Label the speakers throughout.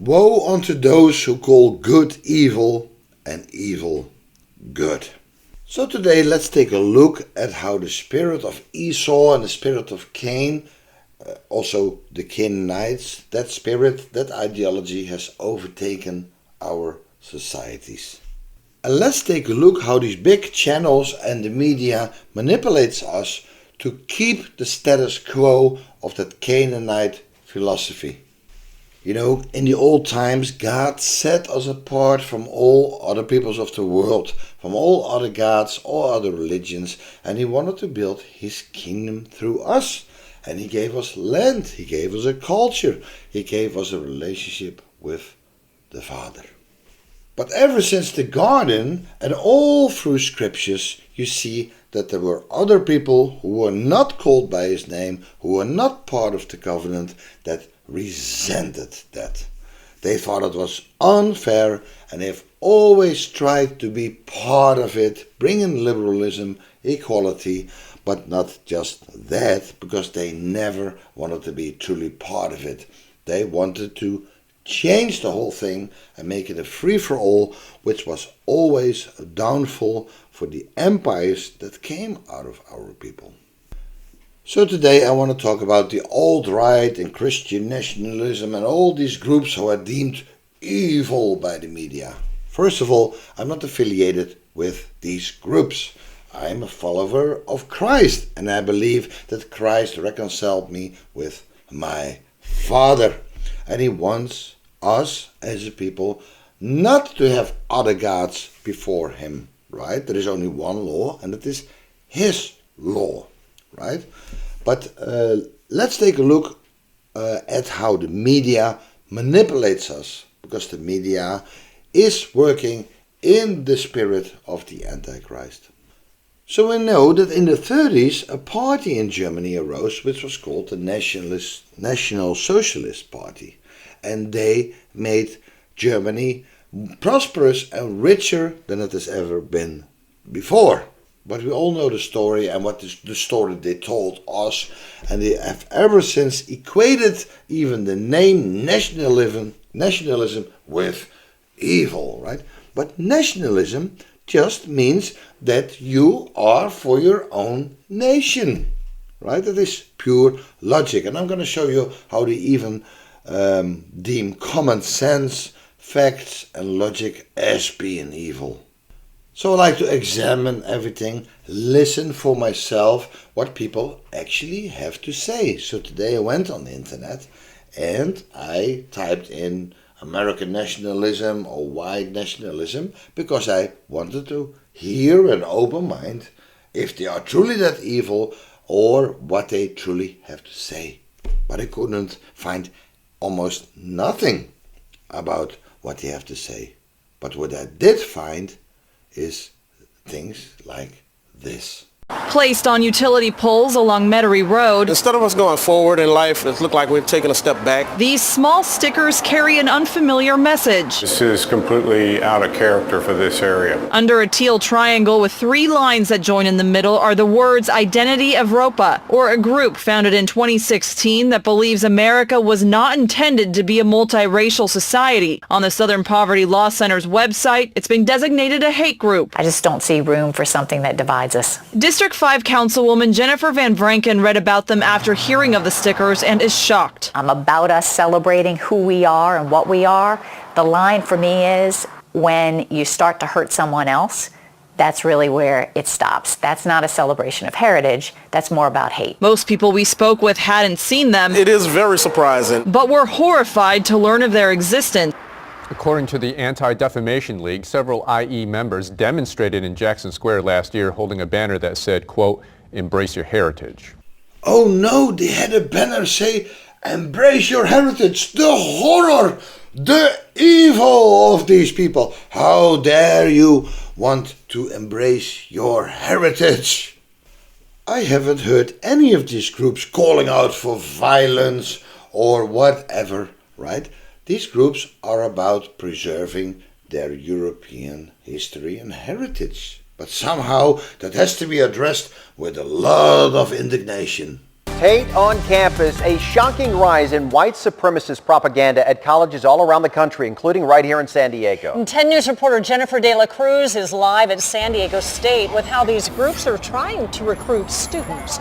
Speaker 1: Woe unto those who call good evil and evil good. So today let's take a look at how the spirit of Esau and the spirit of Cain, also the Canaanites, that spirit, that ideology has overtaken our societies. And let's take a look how these big channels and the media manipulates us to keep the status quo of that Canaanite philosophy. You know, in the old times, God set us apart from all other peoples of the world, from all other gods, all other religions, and He wanted to build His kingdom through us. And He gave us land, He gave us a culture, He gave us a relationship with the Father. But ever since the garden and all through scriptures, you see that there were other people who were not called by His name, who were not part of the covenant, that resented that. They thought it was unfair, and they've always tried to be part of it, bring in liberalism, equality, but not just that, because they never wanted to be truly part of it. They wanted to change the whole thing and make it a free-for-all, which was always a downfall for the empires that came out of our people. So today I want to talk about the alt-right and Christian nationalism and all these groups who are deemed evil by the media. First of all, I'm not affiliated with these groups. I'm a follower of Christ, and I believe that Christ reconciled me with my Father. And He wants us as a people not to have other gods before Him, right? There is only one law, and it is His law, right? But let's take a look at how the media manipulates us, because the media is working in the spirit of the Antichrist. So we know that in the 30s a party in Germany arose which was called the National Socialist Party, and they made Germany prosperous and richer than it has ever been before. But we all know the story and what is the story they told us, and they have ever since equated even the name nationalism with evil, right? But nationalism just means that you are for your own nation, right? That is pure logic, and I'm going to show you how they even deem common sense, facts and logic as being evil. So I like to examine everything, listen for myself what people actually have to say. So today I went on the internet and I typed in American nationalism or white nationalism because I wanted to hear an open mind if they are truly that evil or what they truly have to say. But I couldn't find almost nothing about what they have to say. But what I did find is things like this.
Speaker 2: Placed on utility poles along Metairie Road,
Speaker 3: instead of us going forward in life, it looked like we've taken a step back.
Speaker 2: These small stickers carry an unfamiliar message.
Speaker 4: This is completely out of character for this area.
Speaker 2: Under a teal triangle with 3 lines that join in the middle are the words Identity Evropa, or a group founded in 2016 that believes America was not intended to be a multiracial society. On the Southern Poverty Law Center's website, it's been designated a hate group.
Speaker 5: I just don't see room for something that divides us.
Speaker 2: District 5 Councilwoman Jennifer Van Vranken read about them after hearing of the stickers and is shocked.
Speaker 5: I'm about us celebrating who we are and what we are. The line for me is when you start to hurt someone else, that's really where it stops. That's not a celebration of heritage. That's more about hate.
Speaker 2: Most people we spoke with hadn't seen them.
Speaker 3: It is very surprising.
Speaker 2: But were horrified to learn of their existence.
Speaker 6: According to the Anti-Defamation League, several IE members demonstrated in Jackson Square last year holding a banner that said, quote, "Embrace your heritage."
Speaker 1: Oh no, they had a banner say, "Embrace your heritage." The horror, the evil of these people. How dare you want to embrace your heritage? I haven't heard any of these groups calling out for violence or whatever, right? These groups are about preserving their European history and heritage. But somehow that has to be addressed with a lot of indignation.
Speaker 7: Hate on campus, a shocking rise in white supremacist propaganda at colleges all around the country, including right here in San Diego.
Speaker 8: 10 News reporter Jennifer De La Cruz is live at San Diego State with how these groups are trying to recruit students.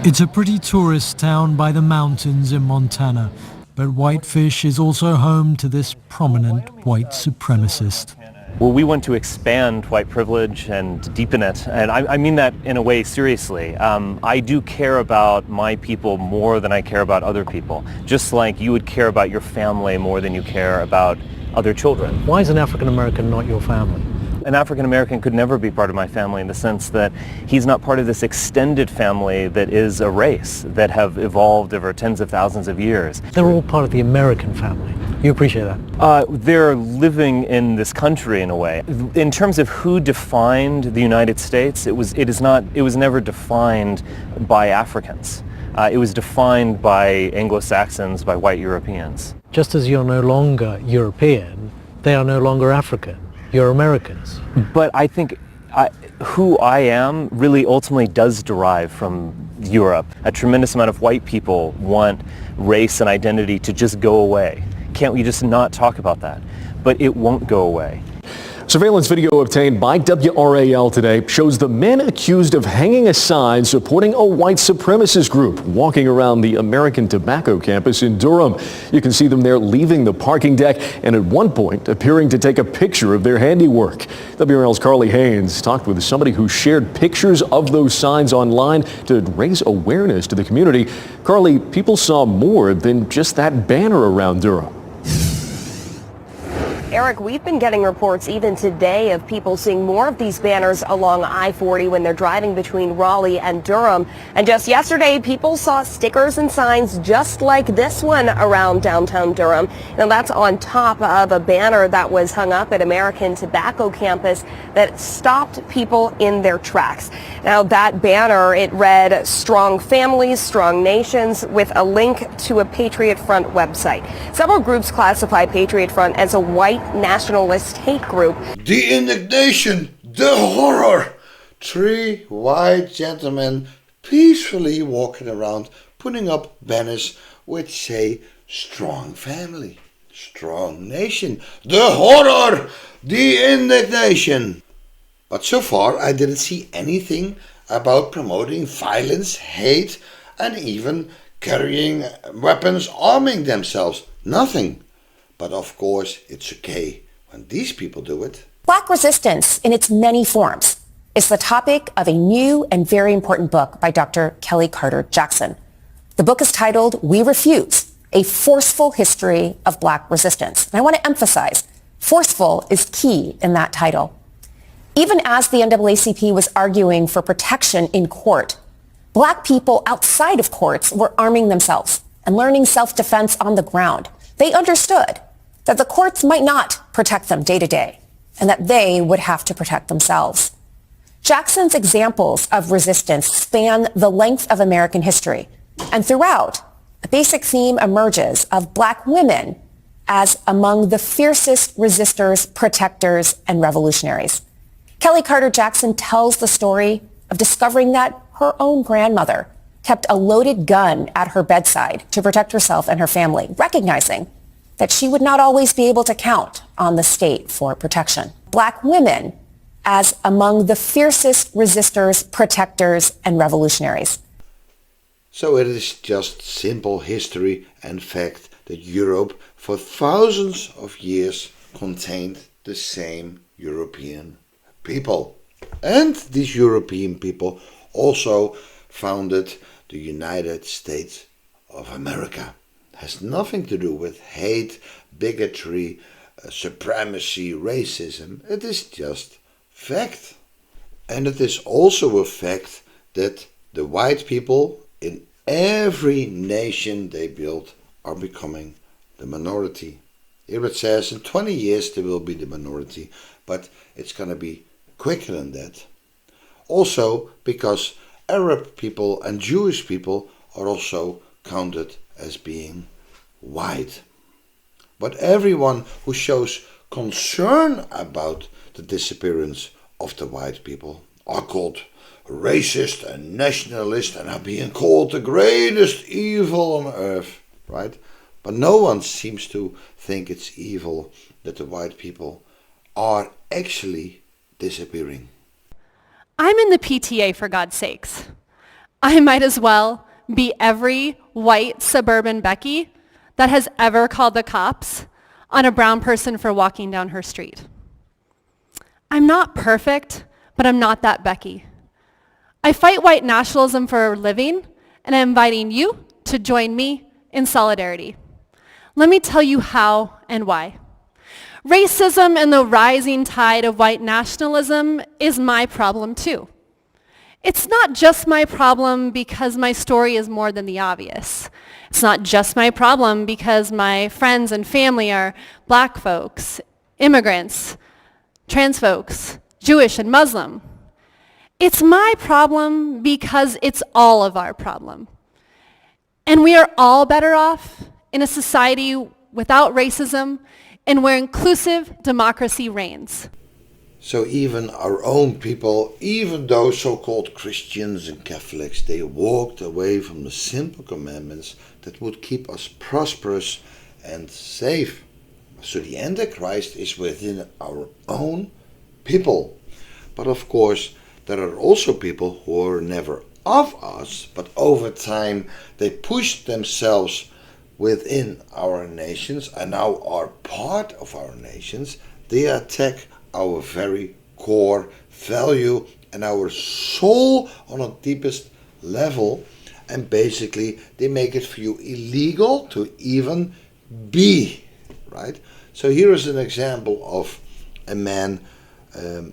Speaker 9: It's a pretty tourist town by the mountains in Montana, but Whitefish is also home to this prominent white supremacist.
Speaker 10: Well, we want to expand white privilege and deepen it, and I mean that in a way seriously. I do care about my people more than I care about other people, just like you would care about your family more than you care about other children.
Speaker 9: Why is an African American not your family?
Speaker 10: An African American could never be part of my family in the sense that he's not part of this extended family that is a race that have evolved over tens of thousands of years.
Speaker 9: They're all part of the American family. You appreciate that?
Speaker 10: They're living in this country in a way. In terms of who defined the United States, it was never defined by Africans. It was defined by Anglo-Saxons, by white Europeans.
Speaker 9: Just as you're no longer European, they are no longer African. You're Americans.
Speaker 10: But I think who I am really ultimately does derive from Europe. A tremendous amount of white people want race and identity to just go away. Can't we just not talk about that? But it won't go away.
Speaker 11: Surveillance video obtained by WRAL today shows the men accused of hanging a sign supporting a white supremacist group walking around the American Tobacco campus in Durham. You can see them there leaving the parking deck and at one point appearing to take a picture of their handiwork. WRAL's Carly Haynes talked with somebody who shared pictures of those signs online to raise awareness to the community. Carly, people saw more than just that banner around Durham.
Speaker 12: Eric, we've been getting reports even today of people seeing more of these banners along I-40 when they're driving between Raleigh and Durham. And just yesterday, people saw stickers and signs just like this one around downtown Durham. Now, that's on top of a banner that was hung up at American Tobacco campus that stopped people in their tracks. Now, that banner, it read, "Strong families, strong nations," with a link to a Patriot Front website. Several groups classify Patriot Front as a white nationalist hate group.
Speaker 1: The indignation, the horror. 3 white gentlemen peacefully walking around putting up banners which say strong family, strong nation. The horror, the indignation. But so far I didn't see anything about promoting violence, hate, and even carrying weapons, arming themselves. Nothing. But of course, it's okay when these people do it.
Speaker 13: Black resistance in its many forms is the topic of a new and very important book by Dr. Kelly Carter Jackson. The book is titled We Refuse, A Forceful History of Black Resistance. And I want to emphasize, forceful is key in that title. Even as the NAACP was arguing for protection in court, Black people outside of courts were arming themselves and learning self-defense on the ground. They understood that the courts might not protect them day to day and that they would have to protect themselves. Jackson's examples of resistance span the length of American history, and throughout, a basic theme emerges of Black women as among the fiercest resistors, protectors, and revolutionaries. Kelly Carter Jackson tells the story of discovering that her own grandmother kept a loaded gun at her bedside to protect herself and her family, recognizing that she would not always be able to count on the state for protection. Black women as among the fiercest resistors, protectors, and revolutionaries.
Speaker 1: So it is just simple history and fact that Europe for thousands of years contained the same European people. And these European people also founded the United States of America. It has nothing to do with hate, bigotry, supremacy, racism. It is just fact. And it is also a fact that the white people in every nation they build are becoming the minority. Here it says in 20 years they will be the minority, but it's going to be quicker than that. Also because Arab people and Jewish people are also counted as being white. But everyone who shows concern about the disappearance of the white people are called racist and nationalist and are being called the greatest evil on earth, right? But no one seems to think it's evil that the white people are actually disappearing.
Speaker 14: I'm in the PTA, for God's sakes. I might as well be every white suburban Becky that has ever called the cops on a brown person for walking down her street. I'm not perfect, but I'm not that Becky. I fight white nationalism for a living, and I'm inviting you to join me in solidarity. Let me tell you how and why. Racism and the rising tide of white nationalism is my problem too. It's not just my problem because my story is more than the obvious. It's not just my problem because my friends and family are black folks, immigrants, trans folks, Jewish and Muslim. It's my problem because it's all of our problem. And we are all better off in a society without racism and where inclusive democracy reigns.
Speaker 1: So even our own people, even those so-called Christians and Catholics, they walked away from the simple commandments that would keep us prosperous and safe. So the Antichrist is within our own people. But of course, there are also people who are never of us, but over time they pushed themselves within our nations and now are part of our nations. They attack our very core value and our soul on a deepest level, and basically they make it for you illegal to even be, right? So here is an example of a man.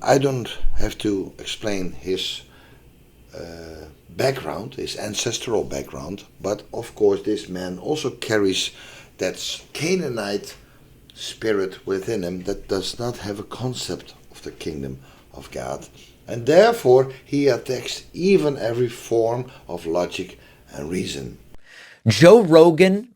Speaker 1: I don't have to explain his background, his ancestral background, but of course this man also carries that Canaanite spirit within him that does not have a concept of the kingdom of God, and therefore he attacks even every form of logic and reason.
Speaker 15: Joe Rogan,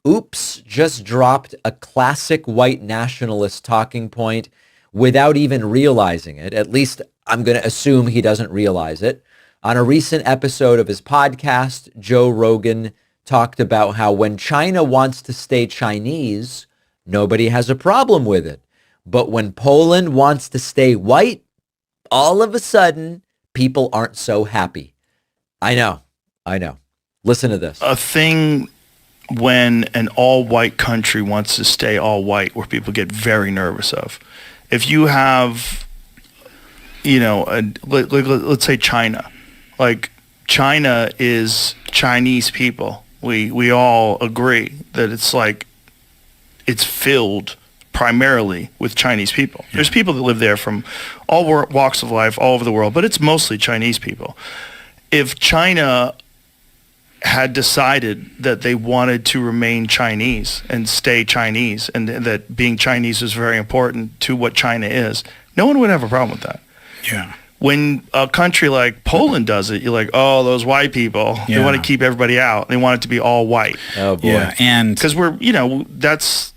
Speaker 15: just dropped a classic white nationalist talking point without even realizing it. At least I'm going to assume he doesn't realize it. On a recent episode of his podcast, Joe Rogan talked about how when China wants to stay Chinese, nobody has a problem with it. But when Poland wants to stay white, all of a sudden, people aren't so happy. I know. Listen to this.
Speaker 16: A thing when an all-white country wants to stay all-white where people get very nervous of. If you have, let's say China. Like, China is Chinese people. We all agree that it's filled primarily with Chinese people. Yeah. There's people that live there from all walks of life, all over the world, but it's mostly Chinese people. If China had decided that they wanted to remain Chinese and stay Chinese, and that being Chinese is very important to what China is, no one would have a problem with that.
Speaker 17: Yeah.
Speaker 16: When a country like Poland does it, you're like, oh, those white people, they want to keep everybody out. They want it to be all white.
Speaker 15: Oh, boy.
Speaker 17: Yeah, and
Speaker 16: because that's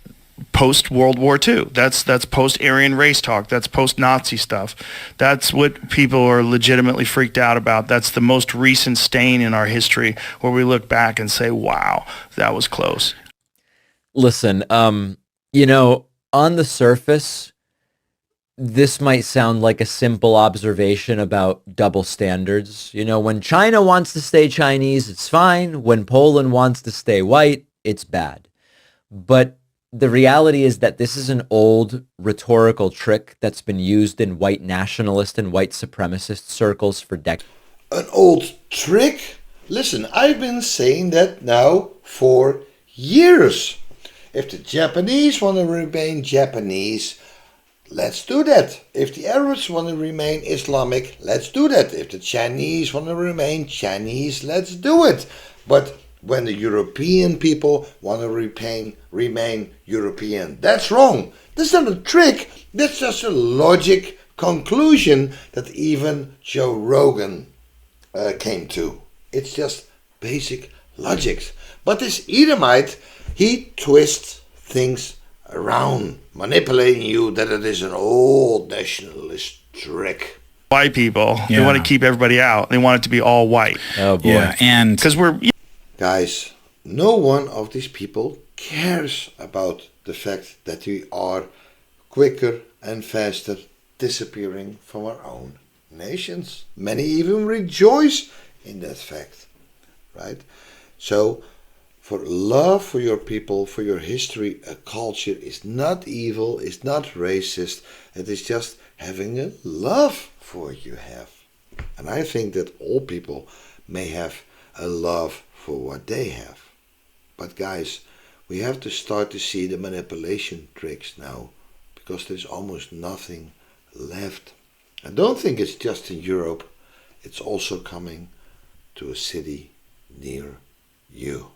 Speaker 16: post-World War II. That's post-Aryan race talk. That's post-Nazi stuff. That's what people are legitimately freaked out about. That's the most recent stain in our history where we look back and say, wow, that was close.
Speaker 15: Listen, on the surface, this might sound like a simple observation about double standards. When China wants to stay Chinese, it's fine. When Poland wants to stay white, it's bad. But the reality is that this is an old rhetorical trick that's been used in white nationalist and white supremacist circles for decades.
Speaker 1: An old trick? Listen, I've been saying that now for years. If the Japanese want to remain Japanese, let's do that. If the Arabs want to remain Islamic, let's do that. If the Chinese want to remain Chinese, let's do it. But when the European people want to remain European, that's wrong. That's not a trick. That's just a logic conclusion that even Joe Rogan came to. It's just basic logic. But this Edomite, he twists things around, manipulating you that it is an old nationalist trick.
Speaker 16: white people. They
Speaker 17: Yeah.
Speaker 16: want to keep everybody out. They want it to be all white.
Speaker 15: Oh boy.
Speaker 17: Yeah, and
Speaker 16: Because
Speaker 1: Guys, no one of these people cares about the fact that we are quicker and faster disappearing from our own nations. Many even rejoice in that fact, right? So, for love for your people, for your history, a culture is not evil, is not racist. It is just having a love for what you have. And I think that all people may have a love for what they have. But guys, we have to start to see the manipulation tricks now, because there's almost nothing left. I don't think it's just in Europe. It's also coming to a city near you.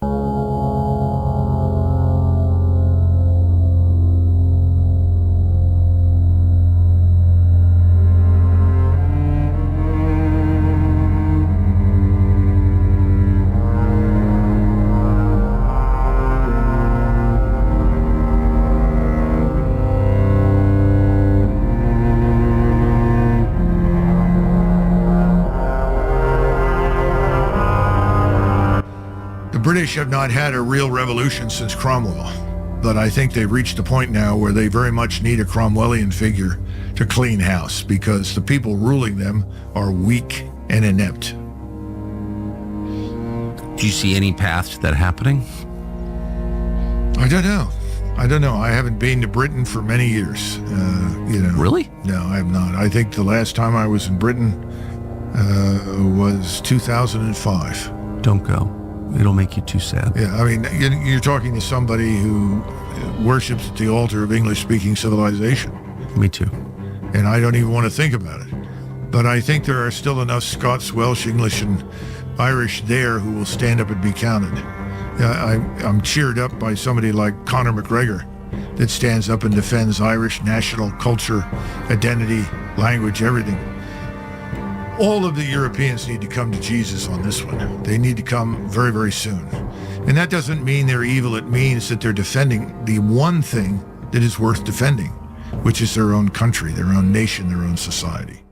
Speaker 18: The British have not had a real revolution since Cromwell, but I think they've reached a point now where they very much need a Cromwellian figure to clean house, because the people ruling them are weak and inept.
Speaker 19: Do you see any path to that happening?
Speaker 18: I don't know. I haven't been to Britain for many years.
Speaker 19: Really?
Speaker 18: No, I have not. I think the last time I was in Britain was 2005.
Speaker 19: Don't go. It'll make you too sad.
Speaker 18: Yeah, I mean, you're talking to somebody who worships at the altar of English-speaking civilization.
Speaker 19: Me too.
Speaker 18: And I don't even want to think about it. But I think there are still enough Scots, Welsh, English, and Irish there who will stand up and be counted. I'm cheered up by somebody like Conor McGregor that stands up and defends Irish national culture, identity, language, everything. All of the Europeans need to come to Jesus on this one. They need to come very, very soon. And that doesn't mean they're evil. It means that they're defending the one thing that is worth defending, which is their own country, their own nation, their own society.